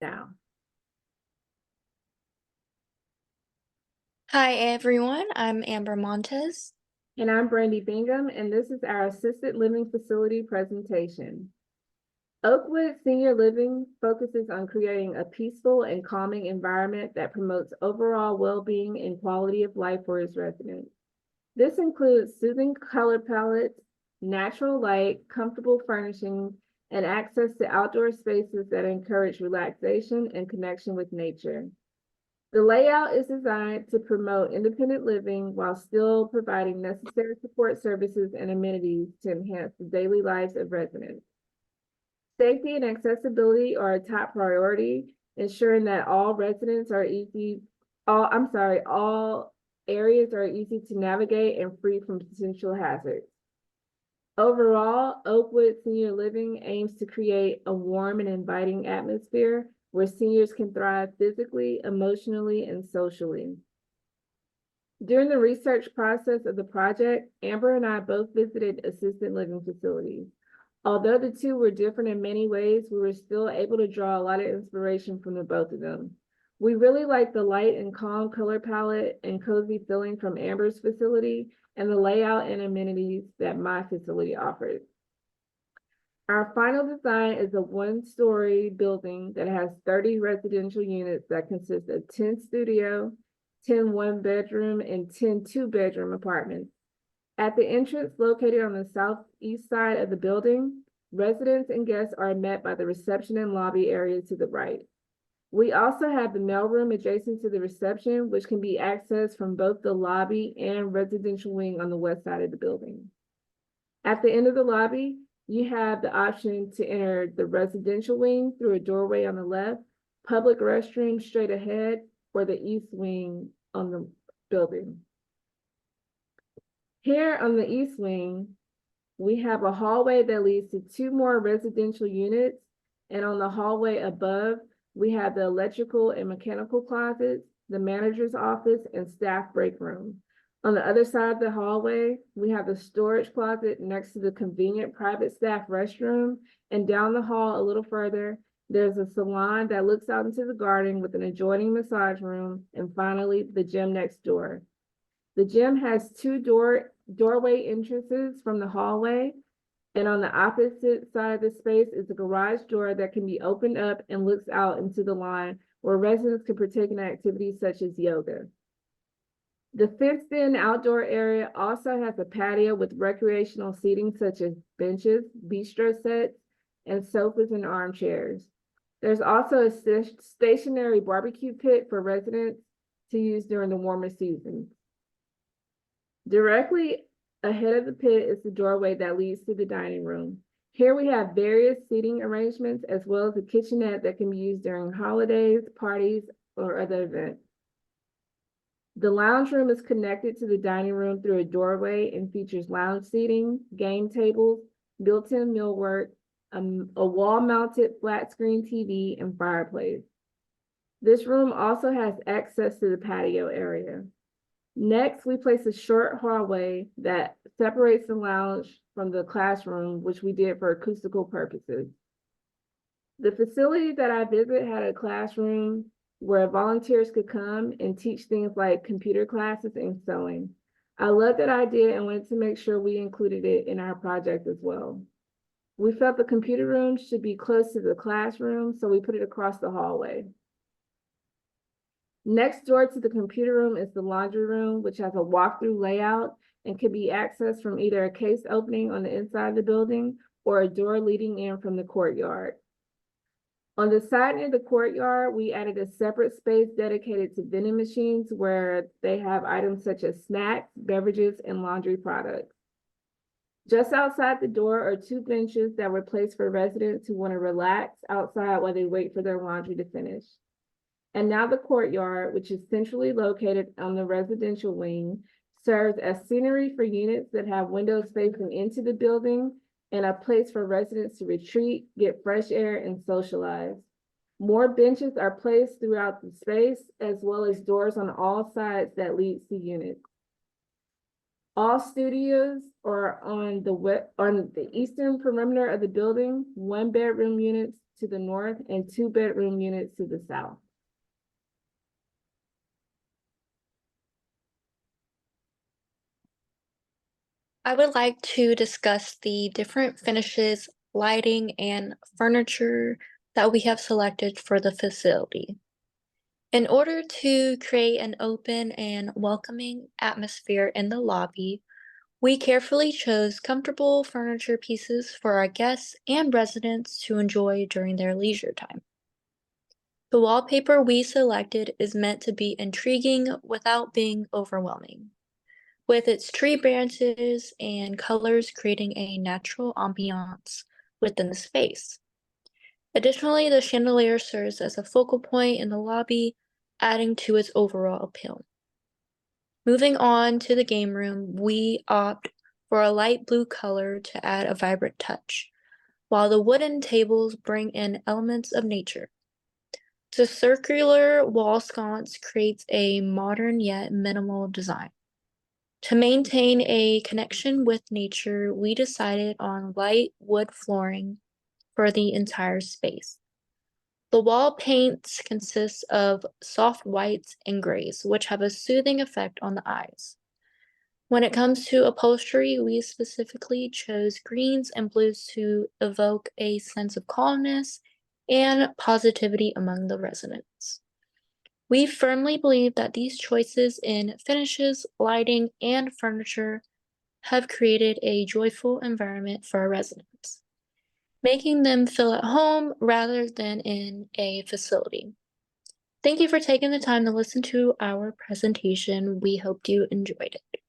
now. Hi everyone, I'm Amber Montes. And I'm Brandie Bingham, and this is our assisted living facility presentation. Oakwood Senior Living focuses on creating a peaceful and calming environment that promotes overall well-being and quality of life for its residents. This includes soothing color palettes, natural light, comfortable furnishings, and access to outdoor spaces that encourage relaxation and connection with nature. The layout is designed to promote independent living while still providing necessary support services and amenities to enhance the daily lives of residents. Safety and accessibility are a top priority, ensuring that all areas are easy to navigate and free from potential hazards. Overall, Oakwood Senior Living aims to create a warm and inviting atmosphere where seniors can thrive physically, emotionally, and socially. During the research process of the project, Amber and I both visited assisted living facilities. Although the two were different in many ways, we were still able to draw a lot of inspiration from the both of them. We really liked the light and calm color palette and cozy feeling from Amber's facility and the layout and amenities that my facility offers. Our final design is a one-story building that has 30 residential units that consist of 10 studio, 10 one-bedroom, and 10 two-bedroom apartments. At the entrance located on the southeast side of the building, residents and guests are met by the reception and lobby area to the right. We also have the mailroom adjacent to the reception, which can be accessed from both the lobby and residential wing on the west side of the building. At the end of the lobby, you have the option to enter the residential wing through a doorway on the left, public restrooms straight ahead, or the east wing on the building. Here on the east wing, we have a hallway that leads to two more residential units, and on the hallway above, we have the electrical and mechanical closets, the manager's office, and staff break room. On the other side of the hallway, we have the storage closet next to the convenient private staff restroom, and down the hall a little further, there's a salon that looks out into the garden with an adjoining massage room, and finally, the gym next door. The gym has two doorway entrances from the hallway, and on the opposite side of the space is a garage door that can be opened up and looks out into the lawn where residents can partake in activities such as yoga. The fenced-in outdoor area also has a patio with recreational seating such as benches, bistro sets, and sofas and armchairs. There's also a stationary barbecue pit for residents to use during the warmer seasons. Directly ahead of the pit is the doorway that leads to the dining room. Here we have various seating arrangements as well as a kitchenette that can be used during holidays, parties, or other events. The lounge room is connected to the dining room through a doorway and features lounge seating, game tables, built-in millwork, a wall-mounted flat-screen TV, and fireplace. This room also has access to the patio area. Next, we place a short hallway that separates the lounge from the classroom, which we did for acoustical purposes. The facility that I visit had a classroom where volunteers could come and teach things like computer classes and sewing. I loved that idea and wanted to make sure we included it in our project as well. We felt the computer room should be close to the classroom, so we put it across the hallway. Next door to the computer room is the laundry room, which has a walk-through layout and can be accessed from either a case opening on the inside of the building or a door leading in from the courtyard. On the side near the courtyard, we added a separate space dedicated to vending machines where they have items such as snacks, beverages, and laundry products. Just outside the door are two benches that were placed for residents who want to relax outside while they wait for their laundry to finish. And now the courtyard, which is centrally located on the residential wing, serves as scenery for units that have windows facing into the building and a place for residents to retreat, get fresh air, and socialize. More benches are placed throughout the space, as well as doors on all sides that leads to units. All studios are on the eastern perimeter of the building. One-bedroom units to the north and 2-bedroom units to the south. I would like to discuss the different finishes, lighting, and furniture that we have selected for the facility. In order to create an open and welcoming atmosphere in the lobby, we carefully chose comfortable furniture pieces for our guests and residents to enjoy during their leisure time. The wallpaper we selected is meant to be intriguing without being overwhelming, with its tree branches and colors creating a natural ambiance within the space. Additionally, the chandelier serves as a focal point in the lobby, adding to its overall appeal. Moving on to the game room, we opt for a light blue color to add a vibrant touch, while the wooden tables bring in elements of nature. The circular wall sconce creates a modern yet minimal design. To maintain a connection with nature, we decided on light wood flooring for the entire space. The wall paints consist of soft whites and grays, which have a soothing effect on the eyes. When it comes to upholstery, we specifically chose greens and blues to evoke a sense of calmness and positivity among the residents. We firmly believe that these choices in finishes, lighting, and furniture have created a joyful environment for our residents, making them feel at home rather than in a facility. Thank you for taking the time to listen to our presentation. We hope you enjoyed it.